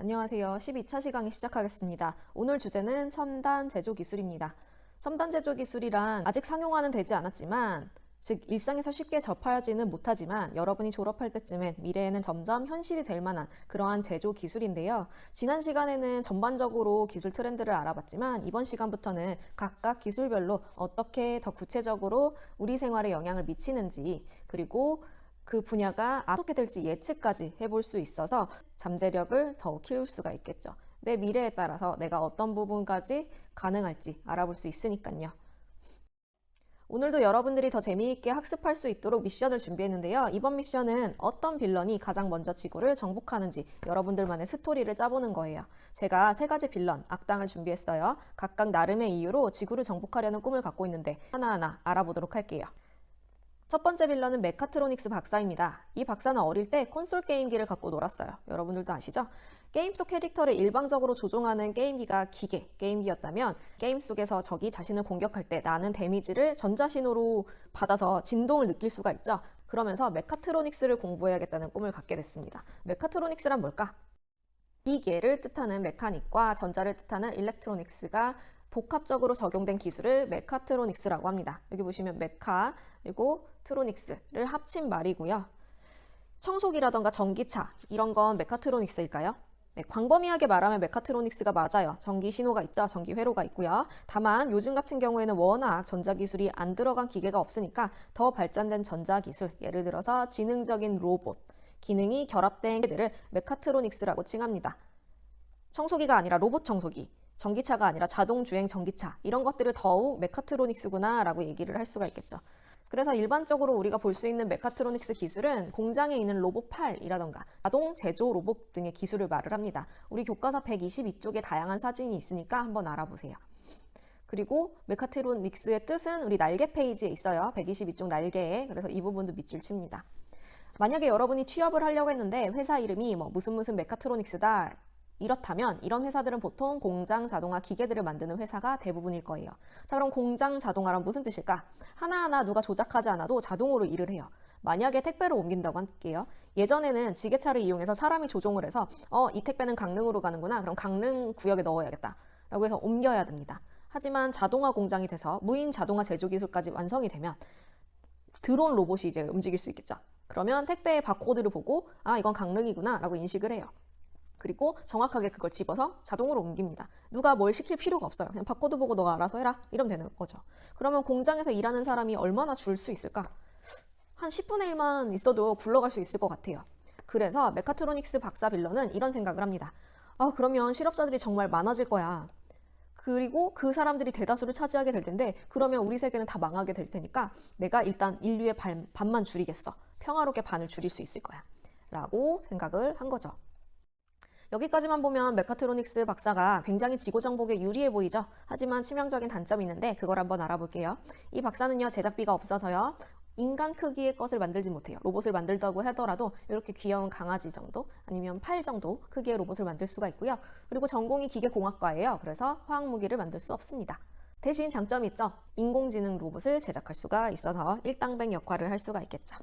안녕하세요. 12차 시강이 시작하겠습니다. 오늘 주제는 첨단 제조 기술입니다. 첨단 제조 기술이란 아직 상용화는 되지 않았지만, 즉 일상에서 쉽게 접하지는 못하지만 여러분이 졸업할 때쯤엔 미래에는 점점 현실이 될 만한 그러한 제조 기술인데요. 지난 시간에는 전반적으로 기술 트렌드를 알아봤지만 이번 시간부터는 각각 기술별로 어떻게 더 구체적으로 우리 생활에 영향을 미치는지, 그리고 그 분야가 어떻게 될지 예측까지 해볼 수 있어서 잠재력을 더욱 키울 수가 있겠죠. 내 미래에 따라서 내가 어떤 부분까지 가능할지 알아볼 수 있으니까요. 오늘도 여러분들이 더 재미있게 학습할 수 있도록 미션을 준비했는데요. 이번 미션은 어떤 빌런이 가장 먼저 지구를 정복하는지 여러분들만의 스토리를 짜보는 거예요. 제가 3가지 빌런, 악당을 준비했어요. 각각 나름의 이유로 지구를 정복하려는 꿈을 갖고 있는데 하나하나 알아보도록 할게요. 첫 번째 빌런은 메카트로닉스 박사입니다. 이 박사는 어릴 때 콘솔 게임기를 갖고 놀았어요. 여러분들도 아시죠? 게임 속 캐릭터를 일방적으로 조종하는 게임기가 기계, 게임기였다면 게임 속에서 적이 자신을 공격할 때 나는 데미지를 전자신호로 받아서 진동을 느낄 수가 있죠. 그러면서 메카트로닉스를 공부해야겠다는 꿈을 갖게 됐습니다. 메카트로닉스란 뭘까? 기계를 뜻하는 메카닉과 전자를 뜻하는 일렉트로닉스가 복합적으로 적용된 기술을 메카트로닉스라고 합니다. 여기 보시면 메카 그리고 트로닉스를 합친 말이고요. 청소기라던가 전기차 이런 건 메카트로닉스일까요? 네, 광범위하게 말하면 메카트로닉스가 맞아요. 전기 신호가 있죠. 전기 회로가 있고요. 다만 요즘 같은 경우에는 워낙 전자기술이 안 들어간 기계가 없으니까 더 발전된 전자기술, 예를 들어서 지능적인 로봇, 기능이 결합된 기계들을 메카트로닉스라고 칭합니다. 청소기가 아니라 로봇 청소기, 전기차가 아니라 자동주행 전기차, 이런 것들을 더욱 메카트로닉스구나 라고 얘기를 할 수가 있겠죠. 그래서 일반적으로 우리가 볼 수 있는 메카트로닉스 기술은 공장에 있는 로봇팔이라던가 자동 제조 로봇 등의 기술을 말을 합니다. 우리 교과서 122쪽에 다양한 사진이 있으니까 한번 알아보세요. 그리고 메카트로닉스의 뜻은 우리 날개 페이지에 있어요. 122쪽 날개에. 그래서 이 부분도 밑줄 칩니다. 만약에 여러분이 취업을 하려고 했는데 회사 이름이 무슨 메카트로닉스다, 이렇다면 이런 회사들은 보통 공장 자동화 기계들을 만드는 회사가 대부분일 거예요. 자, 그럼 공장 자동화란 무슨 뜻일까? 하나하나 누가 조작하지 않아도 자동으로 일을 해요. 만약에 택배를 옮긴다고 할게요. 예전에는 지게차를 이용해서 사람이 조종을 해서 이 택배는 강릉으로 가는구나. 그럼 강릉 구역에 넣어야겠다 라고 해서 옮겨야 됩니다. 하지만 자동화 공장이 돼서 무인 자동화 제조 기술까지 완성이 되면 드론 로봇이 이제 움직일 수 있겠죠. 그러면 택배의 바코드를 보고 이건 강릉이구나 라고 인식을 해요. 그리고 정확하게 그걸 집어서 자동으로 옮깁니다. 누가 뭘 시킬 필요가 없어요. 그냥 바코드 보고 너가 알아서 해라 이러면 되는 거죠. 그러면 공장에서 일하는 사람이 얼마나 줄 수 있을까? 한 10분의 1만 있어도 굴러갈 수 있을 것 같아요. 그래서 메카트로닉스 박사 빌런은 이런 생각을 합니다. 그러면 실업자들이 정말 많아질 거야. 그리고 그 사람들이 대다수를 차지하게 될 텐데 그러면 우리 세계는 다 망하게 될 테니까 내가 일단 인류의 반만 줄이겠어. 평화롭게 반을 줄일 수 있을 거야 라고 생각을 한 거죠. 여기까지만 보면 메카트로닉스 박사가 굉장히 지구 정복에 유리해 보이죠. 하지만 치명적인 단점이 있는데 그걸 한번 알아볼게요. 이 박사는요, 제작비가 없어서요, 인간 크기의 것을 만들지 못해요. 로봇을 만들다고 하더라도 이렇게 귀여운 강아지 정도 아니면 팔 정도 크기의 로봇을 만들 수가 있고요. 그리고 전공이 기계공학과예요. 그래서 화학무기를 만들 수 없습니다. 대신 장점이 있죠. 인공지능 로봇을 제작할 수가 있어서 일당백 역할을 할 수가 있겠죠.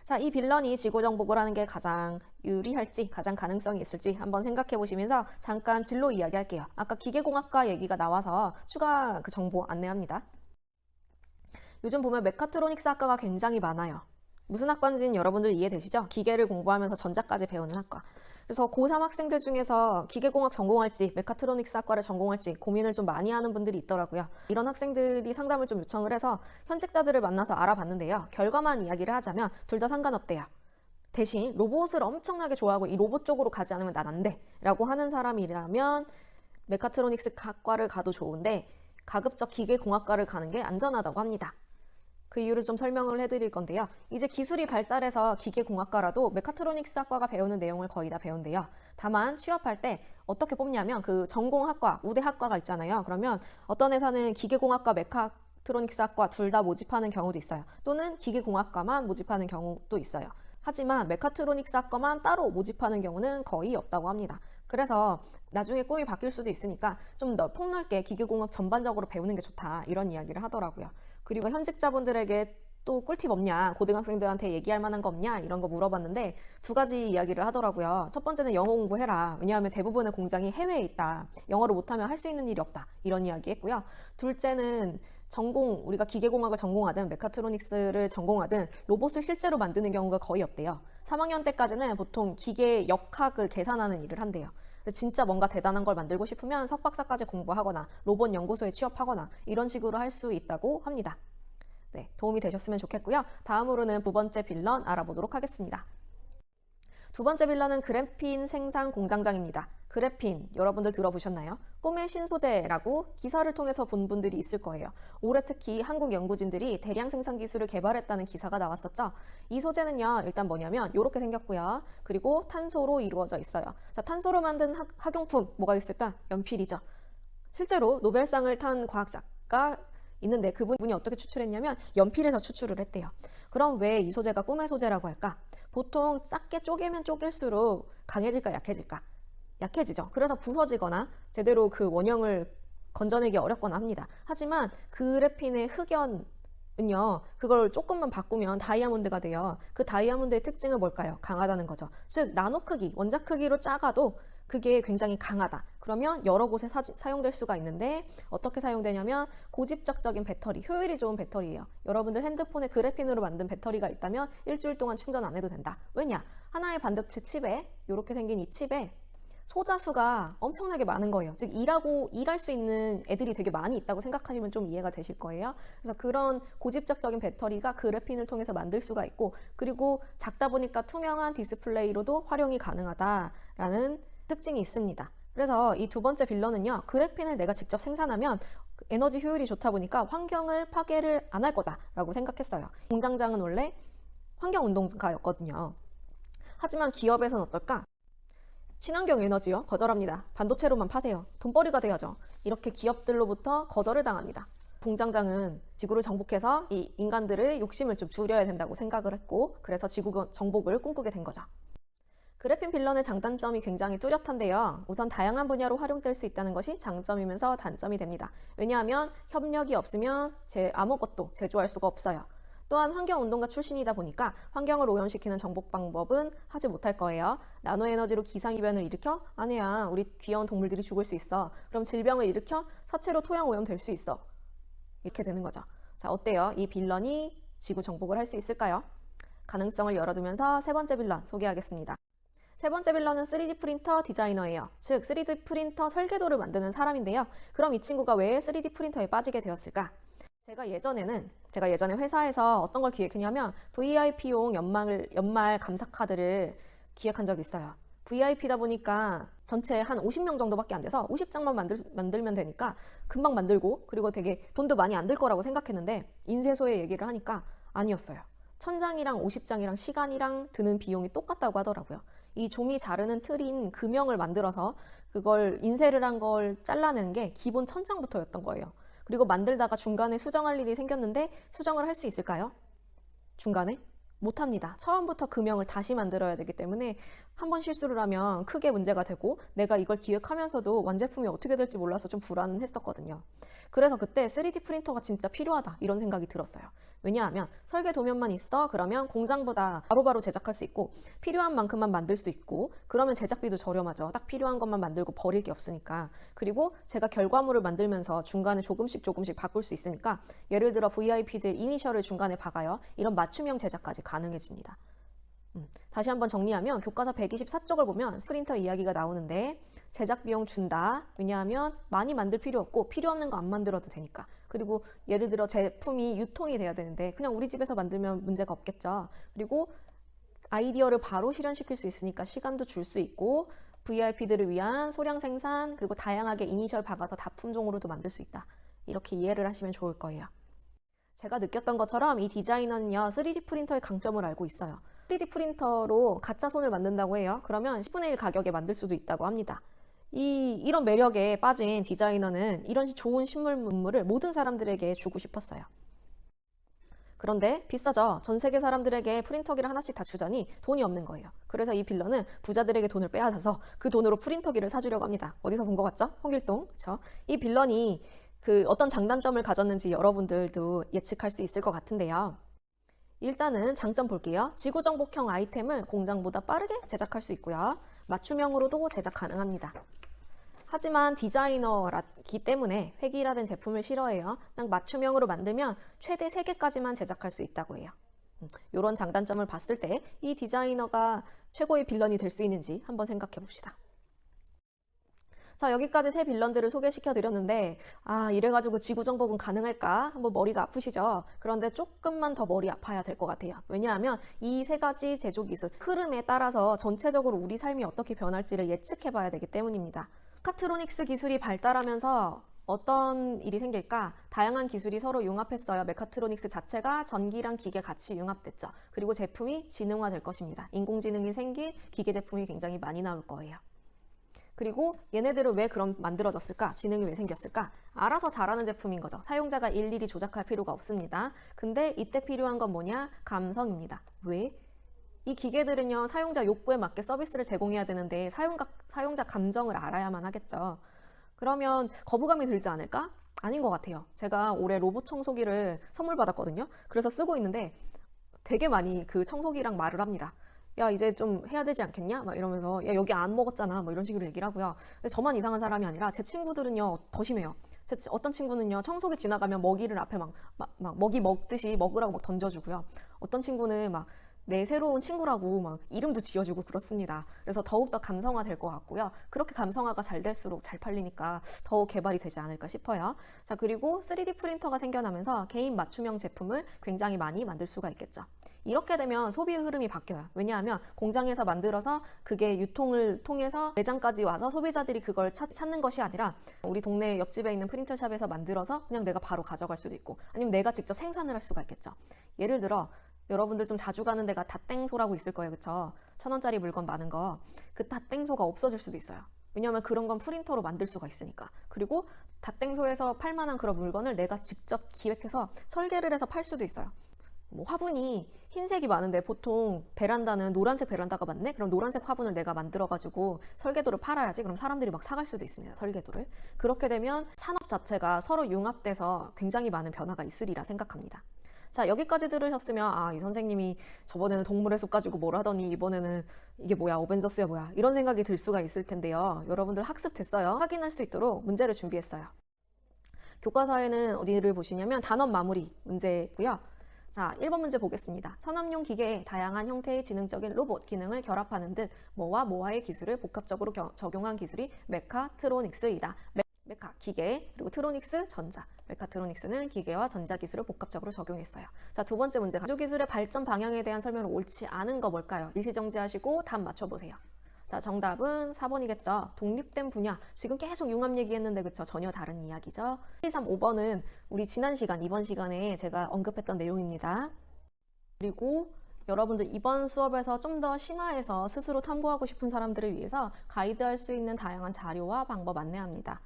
자, 이 빌런이 지구 정복을 하는 게 가장 유리할지, 가장 가능성이 있을지 한번 생각해 보시면서 잠깐 진로 이야기 할게요. 아까 기계공학과 얘기가 나와서 추가 그 정보 안내합니다. 요즘 보면 메카트로닉스 학과가 굉장히 많아요. 무슨 학과인지는 여러분들 이해되시죠? 기계를 공부하면서 전자까지 배우는 학과. 그래서 고3 학생들 중에서 기계공학 전공할지 메카트로닉스 학과를 전공할지 고민을 좀 많이 하는 분들이 있더라고요. 이런 학생들이 상담을 좀 요청을 해서 현직자들을 만나서 알아봤는데요. 결과만 이야기를 하자면 둘 다 상관없대요. 대신 로봇을 엄청나게 좋아하고 이 로봇 쪽으로 가지 않으면 난 안 돼 라고 하는 사람이라면 메카트로닉스 학과를 가도 좋은데 가급적 기계공학과를 가는 게 안전하다고 합니다. 그 이유를 좀 설명을 해드릴 건데요. 이제 기술이 발달해서 기계공학과라도 메카트로닉스 학과가 배우는 내용을 거의 다 배운대요. 다만 취업할 때 어떻게 뽑냐면 그 전공학과, 우대학과가 있잖아요. 그러면 어떤 회사는 기계공학과, 메카트로닉스 학과 둘 다 모집하는 경우도 있어요. 또는 기계공학과만 모집하는 경우도 있어요. 하지만 메카트로닉스 학과만 따로 모집하는 경우는 거의 없다고 합니다. 그래서 나중에 꿈이 바뀔 수도 있으니까 좀 폭넓게 기계공학 전반적으로 배우는 게 좋다 이런 이야기를 하더라고요. 그리고 현직자분들에게 또 꿀팁 없냐, 고등학생들한테 얘기할 만한 거 없냐, 이런 거 물어봤는데 두 가지 이야기를 하더라고요. 첫 번째는 영어 공부해라. 왜냐하면 대부분의 공장이 해외에 있다. 영어를 못하면 할 수 있는 일이 없다. 이런 이야기 했고요. 둘째는 전공, 우리가 기계공학을 전공하든 메카트로닉스를 전공하든 로봇을 실제로 만드는 경우가 거의 없대요. 3학년 때까지는 보통 기계 역학을 계산하는 일을 한대요. 진짜 뭔가 대단한 걸 만들고 싶으면 석박사까지 공부하거나 로봇 연구소에 취업하거나 이런 식으로 할 수 있다고 합니다. 네, 도움이 되셨으면 좋겠고요. 다음으로는 두 번째 빌런 알아보도록 하겠습니다. 두 번째 빌런은 그래핀 생산 공장장입니다. 그래핀, 여러분들 들어보셨나요? 꿈의 신소재라고 기사를 통해서 본 분들이 있을 거예요. 올해 특히 한국 연구진들이 대량 생산 기술을 개발했다는 기사가 나왔었죠. 이 소재는요, 일단 뭐냐면 이렇게 생겼고요. 그리고 탄소로 이루어져 있어요. 자, 탄소로 만든 학용품 뭐가 있을까? 연필이죠. 실제로 노벨상을 탄 과학자가 있는데 그분이 어떻게 추출했냐면 연필에서 추출을 했대요. 그럼 왜 이 소재가 꿈의 소재라고 할까? 보통 작게 쪼개면 쪼갤수록 강해질까 약해질까? 약해지죠. 그래서 부서지거나 제대로 그 원형을 건져내기 어렵거나 합니다. 하지만 그래핀의 흑연은요, 그걸 조금만 바꾸면 다이아몬드가 돼요. 그 다이아몬드의 특징은 뭘까요? 강하다는 거죠. 즉 나노 크기, 원자 크기로 작아도 그게 굉장히 강하다. 그러면 여러 곳에 사용될 수가 있는데 어떻게 사용되냐면 고집적적인 배터리, 효율이 좋은 배터리예요. 여러분들 핸드폰에 그래핀으로 만든 배터리가 있다면 일주일 동안 충전 안 해도 된다. 왜냐? 하나의 반도체 칩에, 이렇게 생긴 이 칩에 소자수가 엄청나게 많은 거예요. 즉 일할 수 있는 애들이 되게 많이 있다고 생각하시면 좀 이해가 되실 거예요. 그래서 그런 고집적적인 배터리가 그래핀을 통해서 만들 수가 있고, 그리고 작다 보니까 투명한 디스플레이로도 활용이 가능하다라는 특징이 있습니다. 그래서 이 두 번째 빌런은요, 그래핀을 내가 직접 생산하면 에너지 효율이 좋다 보니까 환경을 파괴를 안 할 거다라고 생각했어요. 공장장은 원래 환경운동가였거든요. 하지만 기업에서는 어떨까? 친환경 에너지요? 거절합니다. 반도체로만 파세요. 돈벌이가 돼야죠. 이렇게 기업들로부터 거절을 당합니다. 공장장은 지구를 정복해서 이 인간들의 욕심을 좀 줄여야 된다고 생각을 했고, 그래서 지구 정복을 꿈꾸게 된 거죠. 그래핀 빌런의 장단점이 굉장히 뚜렷한데요. 우선 다양한 분야로 활용될 수 있다는 것이 장점이면서 단점이 됩니다. 왜냐하면 협력이 없으면 아무것도 제조할 수가 없어요. 또한 환경운동가 출신이다 보니까 환경을 오염시키는 정복 방법은 하지 못할 거예요. 나노에너지로 기상이변을 일으켜? 아니야, 우리 귀여운 동물들이 죽을 수 있어. 그럼 질병을 일으켜? 사체로 토양 오염 될 수 있어. 이렇게 되는 거죠. 자, 어때요? 이 빌런이 지구 정복을 할 수 있을까요? 가능성을 열어두면서 세 번째 빌런 소개하겠습니다. 세 번째 빌런은 3D 프린터 디자이너예요. 즉 3D 프린터 설계도를 만드는 사람인데요. 그럼 이 친구가 왜 3D 프린터에 빠지게 되었을까? 제가 예전에 회사에서 어떤 걸 기획했냐면 VIP용 연말 감사 카드를 기획한 적이 있어요. VIP다 보니까 전체 한 50명 정도밖에 안 돼서 50장만 만들면 되니까 금방 만들고, 그리고 되게 돈도 많이 안 들 거라고 생각했는데 인쇄소에 얘기를 하니까 아니었어요. 1000장이랑 50장이랑 시간이랑 드는 비용이 똑같다고 하더라고요. 이 종이 자르는 틀인 금형을 만들어서 그걸 인쇄를 한 걸 잘라내는 게 기본 1000장부터였던 거예요. 그리고 만들다가 중간에 수정할 일이 생겼는데 수정을 할 수 있을까요? 중간에? 못합니다. 처음부터 금형을 다시 만들어야 되기 때문에 한 번 실수를 하면 크게 문제가 되고, 내가 이걸 기획하면서도 완제품이 어떻게 될지 몰라서 좀 불안했었거든요. 그래서 그때 3D 프린터가 진짜 필요하다 이런 생각이 들었어요. 왜냐하면 설계 도면만 있어 그러면 공장보다 바로바로 제작할 수 있고 필요한 만큼만 만들 수 있고, 그러면 제작비도 저렴하죠. 딱 필요한 것만 만들고 버릴 게 없으니까. 그리고 제가 결과물을 만들면서 중간에 조금씩 바꿀 수 있으니까, 예를 들어 VIP들 이니셜을 중간에 박아요. 이런 맞춤형 제작까지 가능해집니다. 다시 한번 정리하면 교과서 124쪽을 보면 프린터 이야기가 나오는데 제작 비용 준다. 왜냐하면 많이 만들 필요 없고 필요 없는 거 안 만들어도 되니까. 그리고 예를 들어 제품이 유통이 돼야 되는데 그냥 우리 집에서 만들면 문제가 없겠죠. 그리고 아이디어를 바로 실현시킬 수 있으니까 시간도 줄 수 있고, VIP들을 위한 소량 생산, 그리고 다양하게 이니셜 박아서 다품종으로도 만들 수 있다. 이렇게 이해를 하시면 좋을 거예요. 제가 느꼈던 것처럼 이 디자이너는요, 3D 프린터의 강점을 알고 있어요. 3D 프린터로 가짜 손을 만든다고 해요. 그러면 10분의 1 가격에 만들 수도 있다고 합니다. 이런 매력에 빠진 디자이너는 이런 좋은 식물 문물을 모든 사람들에게 주고 싶었어요. 그런데 비싸죠. 전 세계 사람들에게 프린터기를 하나씩 다 주자니 돈이 없는 거예요. 그래서 이 빌런은 부자들에게 돈을 빼앗아서 그 돈으로 프린터기를 사주려고 합니다. 어디서 본 것 같죠? 홍길동. 그쵸? 이 빌런이 어떤 장단점을 가졌는지 여러분들도 예측할 수 있을 것 같은데요. 일단은 장점 볼게요. 지구정복형 아이템을 공장보다 빠르게 제작할 수 있고요. 맞춤형으로도 제작 가능합니다. 하지만 디자이너라기 때문에 획일화된 제품을 싫어해요. 그냥 맞춤형으로 만들면 최대 3개까지만 제작할 수 있다고 해요. 이런 장단점을 봤을 때 이 디자이너가 최고의 빌런이 될 수 있는지 한번 생각해 봅시다. 자, 여기까지 세 빌런들을 소개시켜 드렸는데 이래가지고 지구정복은 가능할까? 한번 머리가 아프시죠? 그런데 조금만 더 머리 아파야 될 것 같아요. 왜냐하면 이 3가지 제조기술 흐름에 따라서 전체적으로 우리 삶이 어떻게 변할지를 예측해 봐야 되기 때문입니다. 메카트로닉스 기술이 발달하면서 어떤 일이 생길까? 다양한 기술이 서로 융합했어요. 메카트로닉스 자체가 전기랑 기계 같이 융합됐죠. 그리고 제품이 지능화될 것입니다. 인공지능이 생긴 기계 제품이 굉장히 많이 나올 거예요. 그리고 얘네들은 왜 그럼 만들어졌을까? 지능이 왜 생겼을까? 알아서 잘하는 제품인 거죠. 사용자가 일일이 조작할 필요가 없습니다. 근데 이때 필요한 건 뭐냐? 감성입니다. 왜? 이 기계들은요, 사용자 욕구에 맞게 서비스를 제공해야 되는데 사용자 감정을 알아야만 하겠죠. 그러면 거부감이 들지 않을까? 아닌 것 같아요. 제가 올해 로봇 청소기를 선물 받았거든요. 그래서 쓰고 있는데 되게 많이 그 청소기랑 말을 합니다. 야, 이제 좀 해야 되지 않겠냐? 막 이러면서, 야, 여기 안 먹었잖아. 뭐 이런 식으로 얘기를 하고요. 근데 저만 이상한 사람이 아니라 제 친구들은요, 더 심해요. 어떤 친구는요, 청소기 지나가면 먹이를 앞에 막 먹이 먹듯이 먹으라고 막 던져주고요. 어떤 친구는 막 내 새로운 친구라고 막 이름도 지어주고 그렇습니다. 그래서 더욱더 감성화 될 것 같고요. 그렇게 감성화가 잘 될수록 잘 팔리니까 더욱 개발이 되지 않을까 싶어요. 자, 그리고 3D 프린터가 생겨나면서 개인 맞춤형 제품을 굉장히 많이 만들 수가 있겠죠. 이렇게 되면 소비의 흐름이 바뀌어요. 왜냐하면 공장에서 만들어서 그게 유통을 통해서 매장까지 와서 소비자들이 그걸 찾는 것이 아니라 우리 동네 옆집에 있는 프린터샵에서 만들어서 그냥 내가 바로 가져갈 수도 있고, 아니면 내가 직접 생산을 할 수가 있겠죠. 예를 들어 여러분들 좀 자주 가는 데가 닷땡소라고 있을 거예요. 그쵸? 1,000원짜리 물건 많은 거. 그 닷땡소가 없어질 수도 있어요. 왜냐하면 그런 건 프린터로 만들 수가 있으니까. 그리고 닷땡소에서 팔만한 그런 물건을 내가 직접 기획해서 설계를 해서 팔 수도 있어요. 뭐 화분이 흰색이 많은데 보통 베란다는 노란색 베란다가 많네? 그럼 노란색 화분을 내가 만들어가지고 설계도를 팔아야지. 그럼 사람들이 막 사갈 수도 있습니다. 설계도를. 그렇게 되면 산업 자체가 서로 융합돼서 굉장히 많은 변화가 있으리라 생각합니다. 자, 여기까지 들으셨으면 이 선생님이 저번에는 동물의 숲 가지고 뭘 하더니 이번에는 이게 뭐야, 어벤져스야 뭐야, 이런 생각이 들 수가 있을 텐데요. 여러분들 학습됐어요? 확인할 수 있도록 문제를 준비했어요. 교과서에는 어디를 보시냐면 단원 마무리 문제고요. 자, 1번 문제 보겠습니다. 산업용 기계에 다양한 형태의 지능적인 로봇 기능을 결합하는 듯 뭐와 뭐와의 기술을 복합적으로 적용한 기술이 메카트로닉스이다. 메카, 기계, 그리고 트로닉스, 전자. 메카트로닉스는 기계와 전자 기술을 복합적으로 적용했어요. 자, 두 번째 문제. 가조기술의 발전 방향에 대한 설명을 옳지 않은 거 뭘까요? 일시정지하시고 답 맞춰보세요. 자, 정답은 4번이겠죠. 독립된 분야. 지금 계속 융합 얘기했는데 그쵸? 전혀 다른 이야기죠. 1, 2, 3, 5번은 우리 지난 시간, 이번 시간에 제가 언급했던 내용입니다. 그리고 여러분들 이번 수업에서 좀 더 심화해서 스스로 탐구하고 싶은 사람들을 위해서 가이드할 수 있는 다양한 자료와 방법 안내합니다.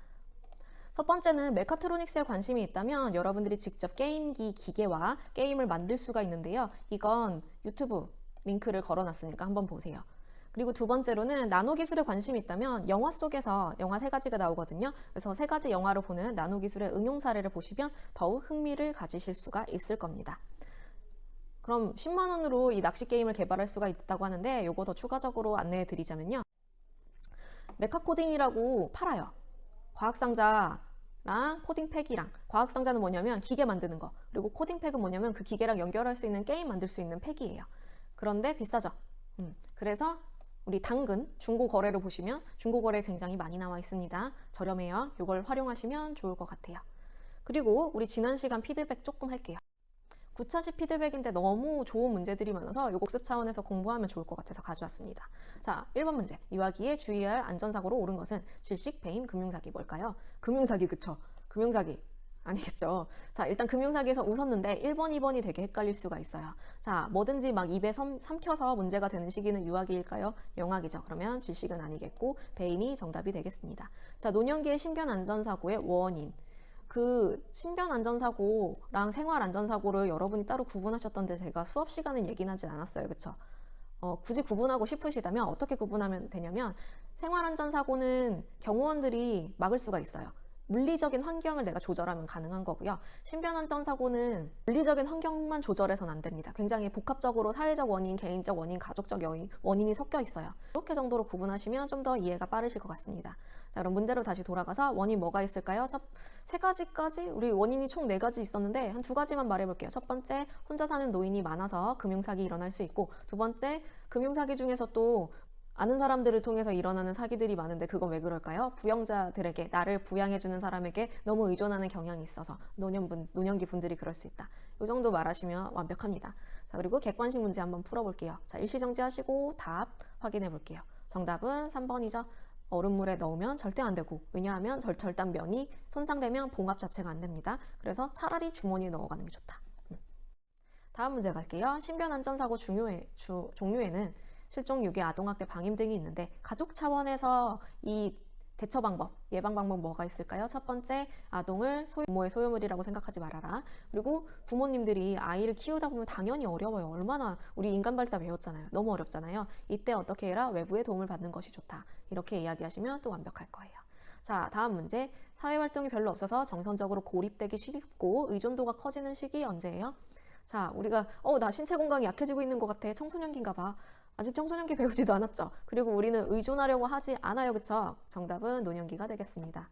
첫 번째는 메카트로닉스에 관심이 있다면 여러분들이 직접 게임기 기계와 게임을 만들 수가 있는데요. 이건 유튜브 링크를 걸어놨으니까 한번 보세요. 그리고 두 번째로는 나노기술에 관심이 있다면 영화 속에서 영화 3가지가 나오거든요. 그래서 3가지 영화로 보는 나노기술의 응용 사례를 보시면 더욱 흥미를 가지실 수가 있을 겁니다. 그럼 10만 원으로 이 낚시 게임을 개발할 수가 있다고 하는데 이거 더 추가적으로 안내해 드리자면요. 메카코딩이라고 팔아요. 과학상자랑 코딩팩이랑. 과학상자는 뭐냐면 기계 만드는 거, 그리고 코딩팩은 뭐냐면 그 기계랑 연결할 수 있는 게임 만들 수 있는 팩이에요. 그런데 비싸죠. 그래서 우리 당근 중고 거래로 보시면 중고 거래 굉장히 많이 나와 있습니다. 저렴해요. 이걸 활용하시면 좋을 것 같아요. 그리고 우리 지난 시간 피드백 조금 할게요. 9차식 피드백인데 너무 좋은 문제들이 많아서 요 복습 차원에서 공부하면 좋을 것 같아서 가져왔습니다. 자, 1번 문제. 유아기에 주의해야 할 안전사고로 옳은 것은 질식, 배임, 금융사기. 뭘까요? 금융사기, 그쵸? 금융사기 아니겠죠. 자, 일단 금융사기에서 웃었는데 1번, 2번이 되게 헷갈릴 수가 있어요. 자, 뭐든지 막 입에 삼켜서 문제가 되는 시기는 유아기일까요? 영아기죠. 그러면 질식은 아니겠고 배임이 정답이 되겠습니다. 자, 노년기의 신변안전사고의 원인. 그 신변안전사고랑 생활안전사고를 여러분이 따로 구분하셨던데 제가 수업 시간은 얘기는 하진 않았어요. 그쵸? 굳이 구분하고 싶으시다면 어떻게 구분하면 되냐면 생활안전사고는 경호원들이 막을 수가 있어요. 물리적인 환경을 내가 조절하면 가능한 거고요. 신변안전사고는 물리적인 환경만 조절해서는 안 됩니다. 굉장히 복합적으로 사회적 원인, 개인적 원인, 가족적 원인이 섞여 있어요. 이렇게 정도로 구분하시면 좀 더 이해가 빠르실 것 같습니다. 자, 그럼 문제로 다시 돌아가서 원인 뭐가 있을까요? 세 가지까지 우리 원인이 총 4가지 있었는데 한 2가지만 말해볼게요. 첫 번째, 혼자 사는 노인이 많아서 금융사기 일어날 수 있고, 두 번째, 금융사기 중에서 또 아는 사람들을 통해서 일어나는 사기들이 많은데 그건 왜 그럴까요? 부영자들에게, 나를 부양해주는 사람에게 너무 의존하는 경향이 있어서 노년기 분들이 그럴 수 있다. 이 정도 말하시면 완벽합니다. 자, 그리고 객관식 문제 한번 풀어볼게요. 자, 일시정지하시고 답 확인해 볼게요. 정답은 3번이죠. 얼음물에 넣으면 절대 안 되고, 왜냐하면 절단면이 손상되면 봉합 자체가 안 됩니다. 그래서 차라리 주머니에 넣어가는 게 좋다. 다음 문제 갈게요. 신변안전사고 종류에는 실종, 유기, 아동학대, 방임 등이 있는데 가족 차원에서 이 대처 방법, 예방 방법 뭐가 있을까요? 첫 번째, 아동을 부모의 소유물이라고 생각하지 말아라. 그리고 부모님들이 아이를 키우다 보면 당연히 어려워요. 얼마나 우리 인간 발달 배웠잖아요. 너무 어렵잖아요. 이때 어떻게 해라? 외부의 도움을 받는 것이 좋다. 이렇게 이야기하시면 또 완벽할 거예요. 자, 다음 문제. 사회활동이 별로 없어서 정서적으로 고립되기 쉽고 의존도가 커지는 시기 언제예요? 자, 우리가 나 신체 건강이 약해지고 있는 것 같아. 청소년기인가 봐. 아직 청소년기 배우지도 않았죠. 그리고 우리는 의존하려고 하지 않아요. 그쵸? 정답은 노년기가 되겠습니다.